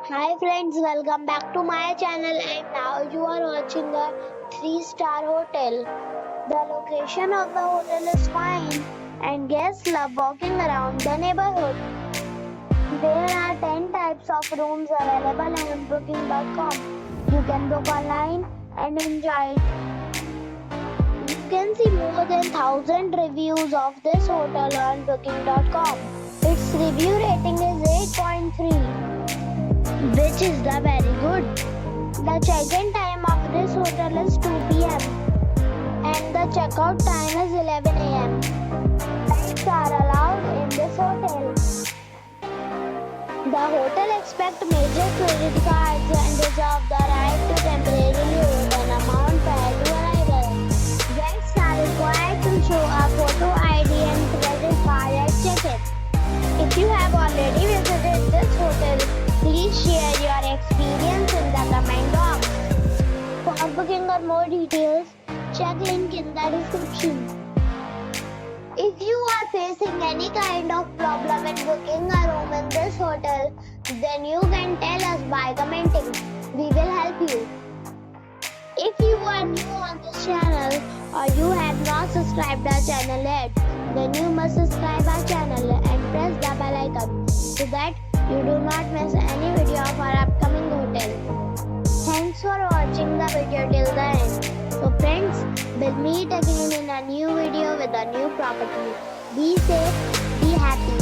Hi friends, welcome back to my channel and now you are watching a 3-star hotel. The location of the hotel is fine and guests love walking around the neighborhood. There are 10 types of rooms available on booking.com. You can book online and enjoy it. You can see more than 1000 reviews of this hotel on booking.com. Its review rating is 8.3. which is the very good. The check-in time of this hotel is 2 p.m. and the checkout time is 11 a.m. Pets are allowed in this hotel. The hotel accepts major credit cards and reserves the right to temporarily hold an amount prior to arrival. Guests are required to show a photo ID and credit card at check-in. If you have already visited this hotel, please share your experience in the comment box. For booking or more details, check link in the description. If you are facing any kind of problem in booking a room in this hotel, then you can tell us by commenting. We will help you. If you are new on this channel or you have not subscribed our channel yet, then you must subscribe our channel and press the bell icon so that you do not miss any video of our upcoming hotel. Thanks for watching the video till the end. So friends, we'll meet again in a new video with a new property. Be safe, be happy.